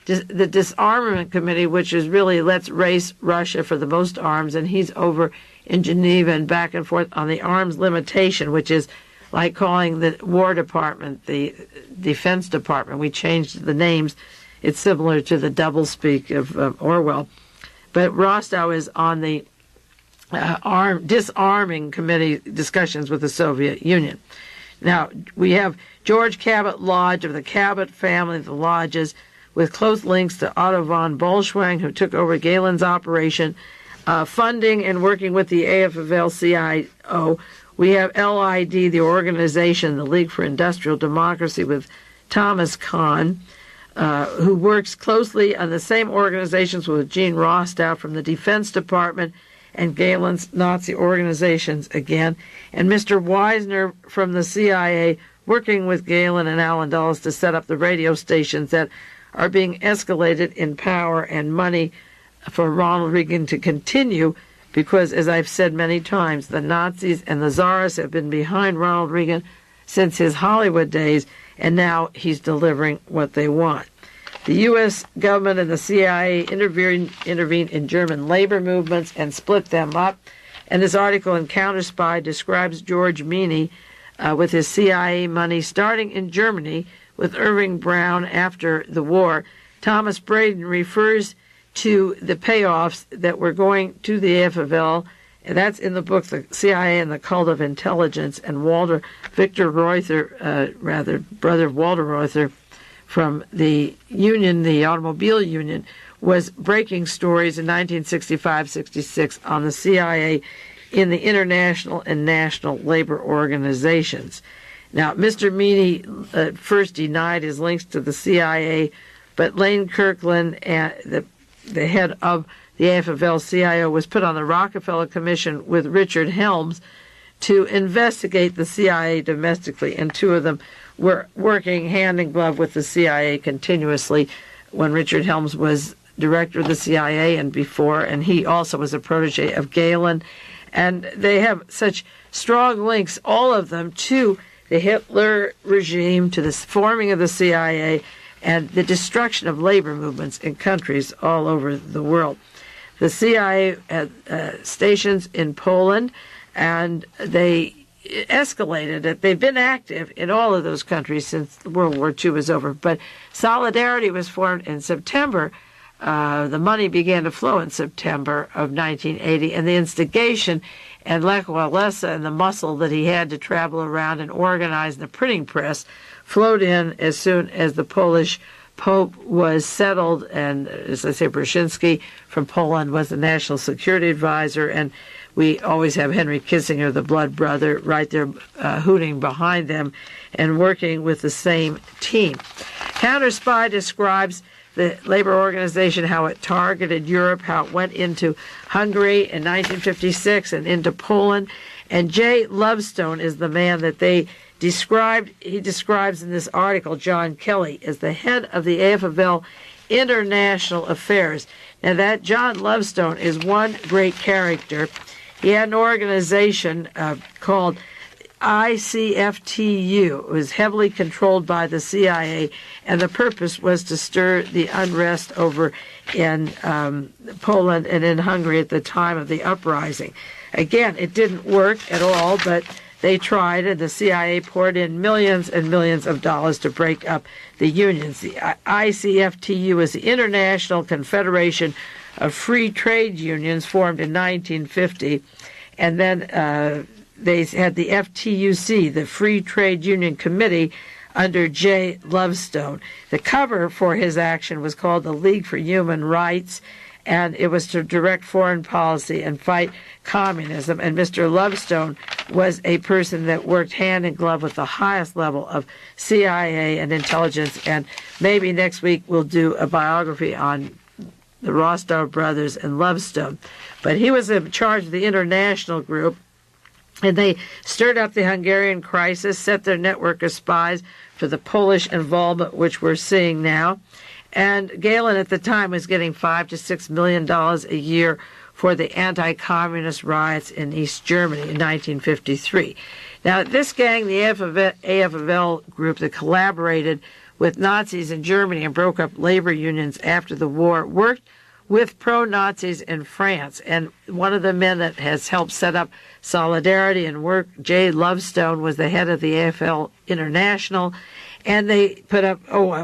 Disarmament Committee, which is really let's race Russia for the most arms, and he's over in Geneva and back and forth on the arms limitation, which is like calling the War Department the Defense Department. We changed the names. It's similar to the doublespeak of Orwell. But Rostow is on the disarming committee discussions with the Soviet Union. Now, we have George Cabot Lodge of the Cabot family, the lodges, with close links to Otto von Bolschwing, who took over Gehlen's operation, funding and working with the AFL-CIO. We have LID, the organization, the League for Industrial Democracy, with Thomas Kahn, who works closely on the same organizations with Gene Rostow from the Defense Department and Gehlen's Nazi organizations again, and Mr. Wisner from the CIA, working with Gehlen and Allen Dulles to set up the radio stations that are being escalated in power and money for Ronald Reagan to continue, because, as I've said many times, the Nazis and the Tsars have been behind Ronald Reagan since his Hollywood days, and now he's delivering what they want. The U.S. government and the CIA intervened in German labor movements and split them up. And this article in Counterspy describes George Meany with his CIA money starting in Germany with Irving Brown after the war. Thomas Braden refers to the payoffs that were going to the AFL, and that's in the book, The CIA and the Cult of Intelligence, and Victor Reuther, brother of Walter Reuther, from the union, the automobile union, was breaking stories in 1965-66 on the CIA in the international and national labor organizations. Now, Mr. Meany first denied his links to the CIA, but Lane Kirkland, the head of the AFL-CIO, was put on the Rockefeller Commission with Richard Helms to investigate the CIA domestically, and two of them were working hand in glove with the CIA continuously when Richard Helms was director of the CIA and before, and he also was a protege of Gehlen. And they have such strong links, all of them, to the Hitler regime, to the forming of the CIA, and the destruction of labor movements in countries all over the world. The CIA had stations in Poland, and they escalated it. They've been active in all of those countries since World War II was over. But Solidarity was formed in September. The money began to flow in September of 1980, and the instigation and Lech Walesa and the muscle that he had to travel around and organize the printing press flowed in as soon as the Polish Pope was settled, and as I say, Brzezinski from Poland was the national security advisor, and we always have Henry Kissinger, the blood brother, right there hooting behind them and working with the same team. Counterspy describes the labor organization, how it targeted Europe, how it went into Hungary in 1956 and into Poland. And Jay Lovestone is the man that they described. He describes in this article John Kelly as the head of the AFL International Affairs. Now that John Lovestone is one great character. He had an organization called ICFTU. It was heavily controlled by the CIA, and the purpose was to stir the unrest over in Poland and in Hungary at the time of the uprising. Again, it didn't work at all, but they tried, and the CIA poured in millions and millions of dollars to break up the unions. The ICFTU is the International Confederation of Free Trade Unions, formed in 1950, and then they had the FTUC, the Free Trade Union Committee, under Jay Lovestone. The cover for his action was called the League for Human Rights, and it was to direct foreign policy and fight communism. And Mr. Lovestone was a person that worked hand in glove with the highest level of CIA and intelligence. And maybe next week we'll do a biography on the Rostow brothers and Lovestone. But he was in charge of the international group, and they stirred up the Hungarian crisis, set their network of spies for the Polish involvement, which we're seeing now. And Galen at the time was getting $5 to $6 million a year for the anti-communist riots in East Germany in 1953. Now, this gang, the AFL group that collaborated with Nazis in Germany and broke up labor unions after the war, worked with pro-Nazis in France. And one of the men that has helped set up Solidarity and work, Jay Lovestone, was the head of the AFL International. And they put up,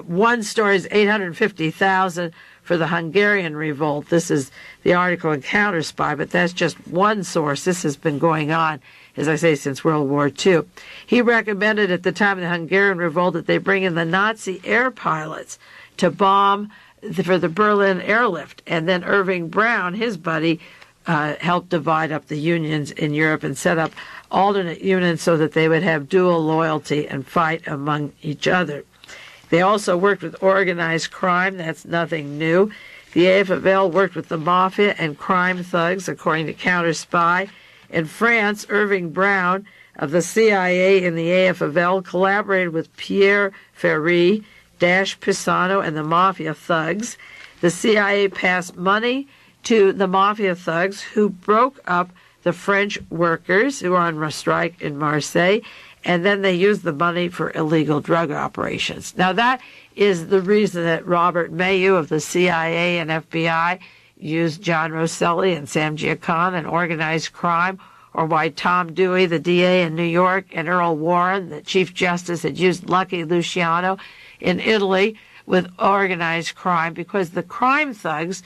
one story is $850,000 for the Hungarian revolt. This is the article in Counterspy, but that's just one source. This has been going on, as I say, since World War II. He recommended at the time of the Hungarian revolt that they bring in the Nazi air pilots to bomb for the Berlin airlift. And then Irving Brown, his buddy, helped divide up the unions in Europe and set up alternate unions so that they would have dual loyalty and fight among each other. They also worked with organized crime. That's nothing new. The AFL worked with the mafia and crime thugs, according to Counterspy. In France, Irving Brown of the CIA and the AFL collaborated with Pierre Ferry, Dash Pisano, and the mafia thugs. The CIA passed money to the mafia thugs who broke up the French workers who were on strike in Marseille, and then they used the money for illegal drug operations. Now, that is the reason that Robert Mayu of the CIA and FBI used John Rosselli and Sam Giancana in organized crime, or why Tom Dewey, the DA in New York, and Earl Warren, the Chief Justice, had used Lucky Luciano in Italy with organized crime, because the crime thugs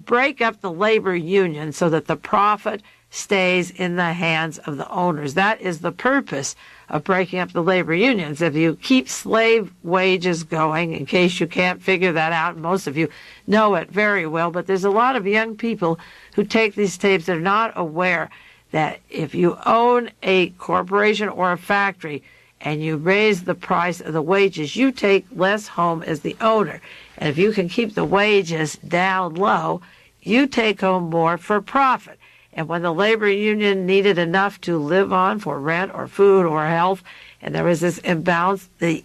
break up the labor union so that the profit stays in the hands of the owners. That is the purpose of breaking up the labor unions. If you keep slave wages going, in case you can't figure that out, most of you know it very well, but there's a lot of young people who take these tapes that are not aware that if you own a corporation or a factory and you raise the price of the wages, you take less home as the owner. And if you can keep the wages down low, you take home more for profit. And when the labor union needed enough to live on for rent or food or health, and there was this imbalance, the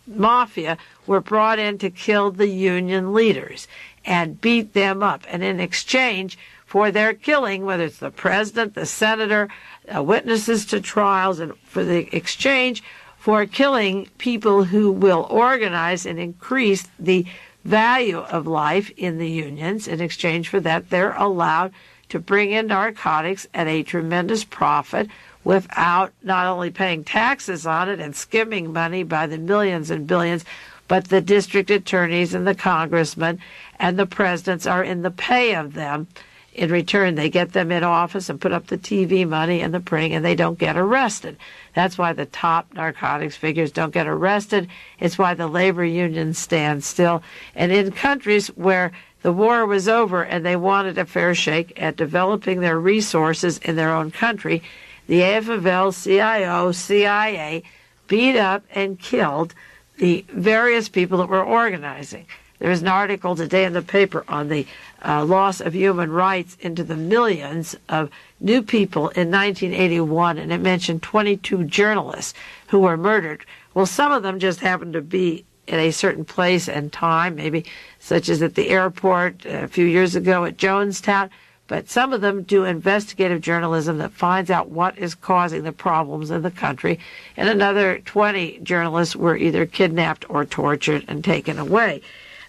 mafia were brought in to kill the union leaders and beat them up. And in exchange for their killing, whether it's the president, the senator, witnesses to trials, and for the exchange for killing people who will organize and increase the value of life in the unions, in exchange for that, they're allowed to bring in narcotics at a tremendous profit without not only paying taxes on it and skimming money by the millions and billions, but the district attorneys and the congressmen and the presidents are in the pay of them. In return, they get them in office and put up the TV money and the printing, and they don't get arrested. That's why the top narcotics figures don't get arrested. It's why the labor unions stand still. And in countries where the war was over and they wanted a fair shake at developing their resources in their own country, the AFL-CIO, CIA beat up and killed the various people that were organizing. There's an article today in the paper on the loss of human rights into the millions of new people in 1981, and it mentioned 22 journalists who were murdered. Well, some of them just happened to be in a certain place and time, maybe such as at the airport a few years ago at Jonestown, but some of them do investigative journalism that finds out what is causing the problems in the country, and another 20 journalists were either kidnapped or tortured and taken away.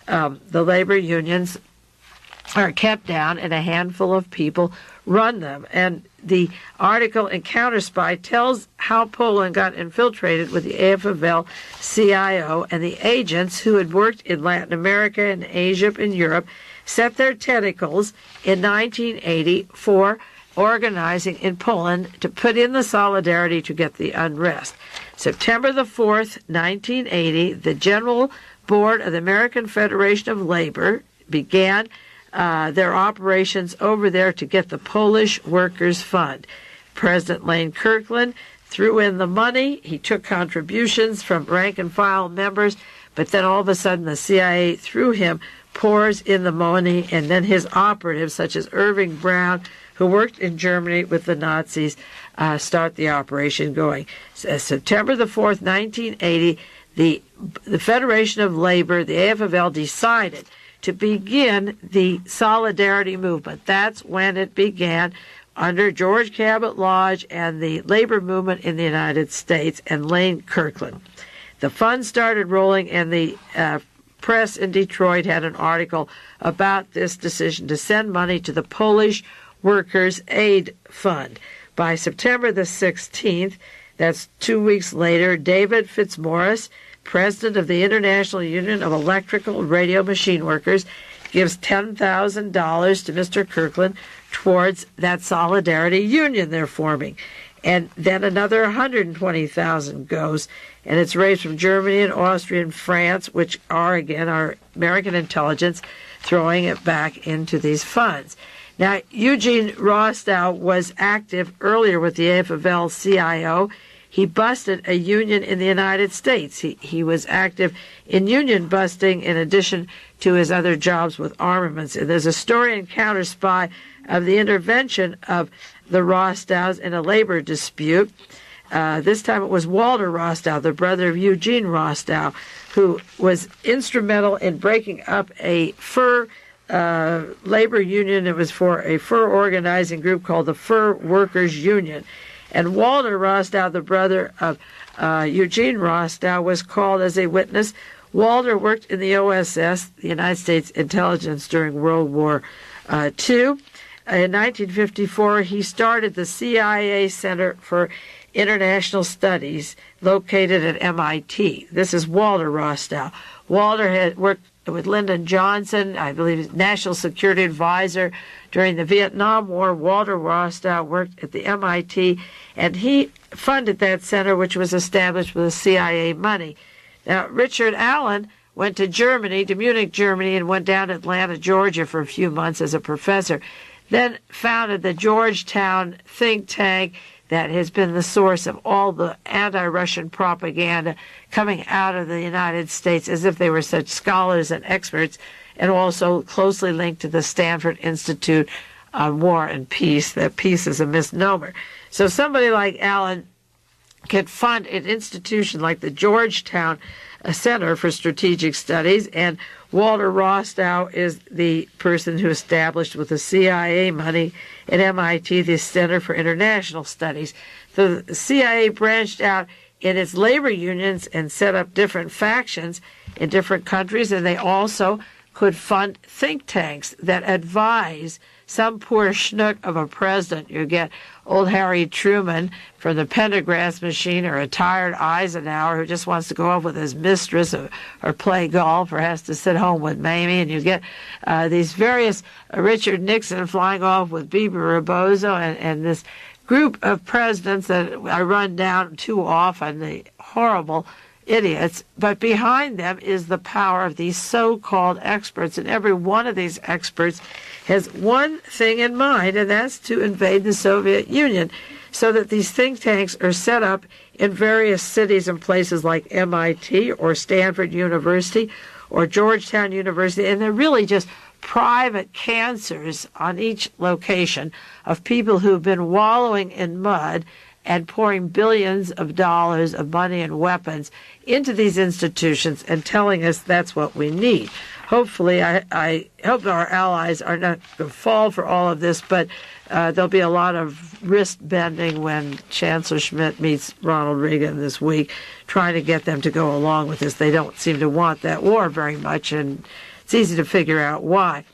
The labor unions are kept down, and a handful of people run them. And the article in Counterspy tells how Poland got infiltrated with the AFL-CIO, and the agents who had worked in Latin America and Asia and Europe set their tentacles in 1980 for organizing in Poland to put in the solidarity to get the unrest. September the 4th, 1980, the General Board of the American Federation of Labor began their operations over there to get the Polish Workers' Fund. President Lane Kirkland threw in the money. He took contributions from rank-and-file members, but then all of a sudden the CIA, through him, pours in the money, and then his operatives, such as Irving Brown, who worked in Germany with the Nazis, start the operation going. September the 4th, 1980, the Federation of Labor, the AFL, decided to begin the Solidarity movement. That's when it began under George Cabot Lodge and the labor movement in the United States and Lane Kirkland. The funds started rolling, and the press in Detroit had an article about this decision to send money to the Polish Workers' Aid Fund. By September the 16th, that's 2 weeks later, David Fitzmaurice, president of the International Union of Electrical Radio Machine Workers, gives $10,000 to Mr. Kirkland towards that solidarity union they're forming. And then another $120,000 goes, and it's raised from Germany and Austria and France, which are, again, our American intelligence, throwing it back into these funds. Now, Eugene Rostow was active earlier with the AFL-CIO. He busted a union in the United States. He was active in union busting in addition to his other jobs with armaments. And there's a story in Counterspy of the intervention of the Rostows in a labor dispute. This time it was Walter Rostow, the brother of Eugene Rostow, who was instrumental in breaking up a fur labor union. It was for a fur organizing group called the Fur Workers Union. And Walter Rostow, the brother of Eugene Rostow, was called as a witness. Walter worked in the OSS, the United States Intelligence, during World War II. In 1954, he started the CIA Center for International Studies, located at MIT. This is Walter Rostow. Walter had worked with Lyndon Johnson, I believe, as National Security Advisor during the Vietnam War. Walter Rostow worked at the MIT, and he funded that center, which was established with the CIA money. Now, Richard Allen went to Germany, to Munich, Germany, and went down to Atlanta, Georgia for a few months as a professor. Then founded the Georgetown think tank that has been the source of all the anti-Russian propaganda coming out of the United States, as if they were such scholars and experts, and also closely linked to the Stanford Institute on War and Peace. That peace is a misnomer. So somebody like Allen could fund an institution like the Georgetown Center for Strategic Studies, and Walter Rostow is the person who established, with the CIA money at MIT, the Center for International Studies. So the CIA branched out in its labor unions and set up different factions in different countries, and they also could fund think tanks that advise some poor schnook of a president. You get old Harry Truman from the Pendergrass machine, or a tired Eisenhower who just wants to go off with his mistress or play golf, or has to sit home with Mamie. And you get these various Richard Nixon flying off with Bebe Rebozo, and this group of presidents that I run down too often, the horrible idiots. But behind them is the power of these so-called experts, and every one of these experts has one thing in mind, and that's to invade the Soviet Union, so that these think tanks are set up in various cities and places like MIT or Stanford University or Georgetown University, and they're really just private cancers on each location of people who've been wallowing in mud and pouring billions of dollars of money and weapons into these institutions and telling us that's what we need. Hopefully, I hope our allies are not going to fall for all of this, but there'll be a lot of wrist bending when Chancellor Schmidt meets Ronald Reagan this week, trying to get them to go along with this. They don't seem to want that war very much, and it's easy to figure out why.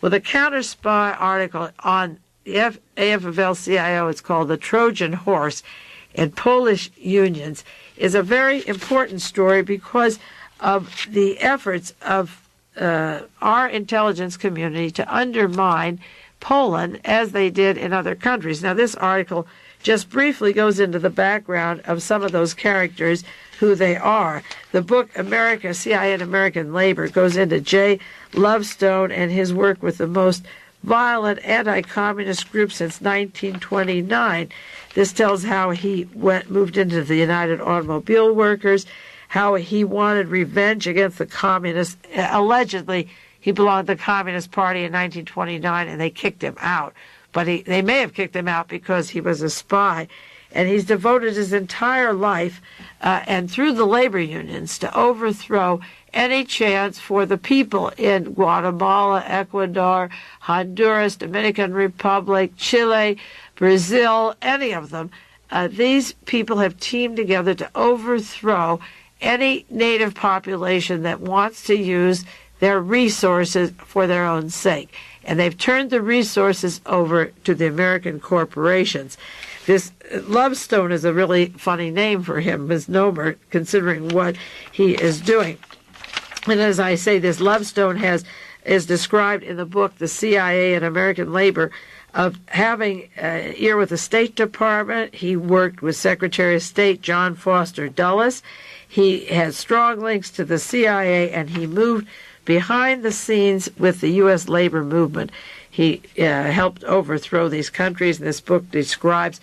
Well, the counter-spy article on the AFL-CIO, it's called The Trojan Horse in Polish Unions, is a very important story because of the efforts of our intelligence community to undermine Poland as they did in other countries. Now, this article just briefly goes into the background of some of those characters, who they are. The book America, CIA and American Labor goes into J. Lovestone and his work with the most violent anti-communist group since 1929. This tells how he moved into the United Automobile Workers, how he wanted revenge against the communists. Allegedly, he belonged to the Communist Party in 1929, and they kicked him out. But they may have kicked him out because he was a spy. And he's devoted his entire life and through the labor unions to overthrow any chance for the people in Guatemala, Ecuador, Honduras, Dominican Republic, Chile, Brazil, any of them. These people have teamed together to overthrow any native population that wants to use their resources for their own sake. And they've turned the resources over to the American corporations. This Lovestone is a really funny name for him, misnomer, considering what he is doing. And as I say, this Lovestone is described in the book, The CIA and American Labor, of having an ear with the State Department. He worked with Secretary of State John Foster Dulles. He has strong links to the CIA, and he moved behind the scenes with the U.S. labor movement. He helped overthrow these countries, and this book describes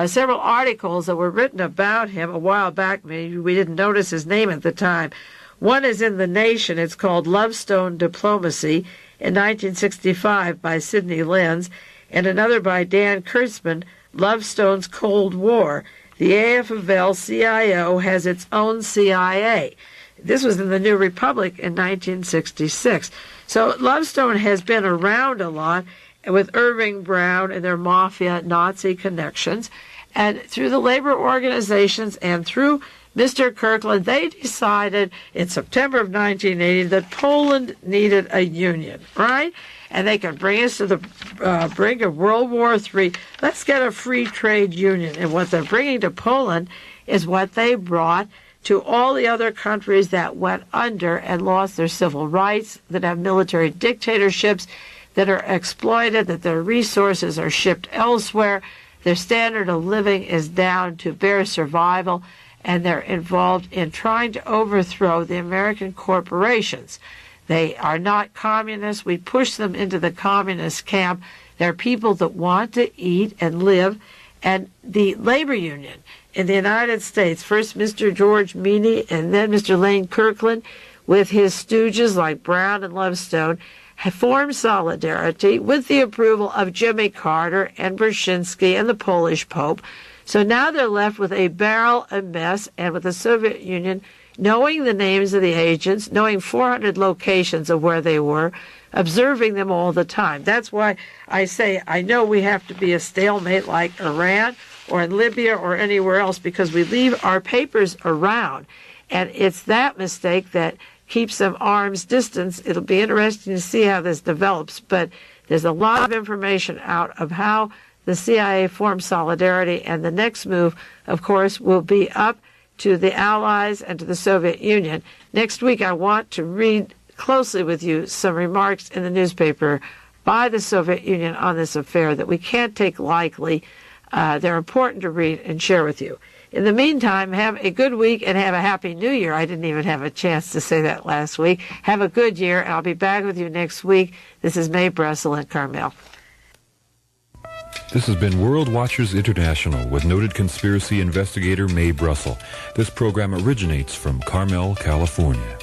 several articles that were written about him a while back. Maybe we didn't notice his name at the time. One is in The Nation. It's called Lovestone Diplomacy in 1965 by Sidney Lenz, and another by Dan Kurtzman, Lovestone's Cold War. The AFL-CIO has its own CIA. This was in the New Republic in 1966. So Lovestone has been around a lot with Irving Brown and their mafia Nazi connections. And through the labor organizations and through Mr. Kirkland, they decided in September of 1980 that Poland needed a union, right? And they could bring us to the brink of World War III. Let's get a free trade union. And what they're bringing to Poland is what they brought to all the other countries that went under and lost their civil rights, that have military dictatorships, that are exploited, that their resources are shipped elsewhere, their standard of living is down to bare survival, and they're involved in trying to overthrow the American corporations. They are not communists. We push them into the communist camp. They're people that want to eat and live. And the labor union in the United States, first Mr. George Meany and then Mr. Lane Kirkland, with his stooges like Brown and Lovestone, have formed solidarity with the approval of Jimmy Carter and Brzezinski and the Polish Pope. So now they're left with a barrel of mess, and with the Soviet Union knowing the names of the agents, knowing 400 locations of where they were, observing them all the time. That's why I say I know we have to be a stalemate like Iran or in Libya or anywhere else, because we leave our papers around. And it's that mistake that keeps them arm's distance. It'll be interesting to see how this develops. But There's a lot of information out of how the CIA formed Solidarity, and the next move, of course, will be up to the Allies and to the Soviet Union. Next week, I want to read closely with you some remarks in the newspaper by the Soviet Union on this affair that we can't take lightly. They're important to read and share with you. In the meantime, have a good week and have a happy new year. I didn't even have a chance to say that last week. Have a good year, and I'll be back with you next week. This is Mae Brussell and Carmel. This has been World Watchers International with noted conspiracy investigator Mae Brussell. This program originates from Carmel, California.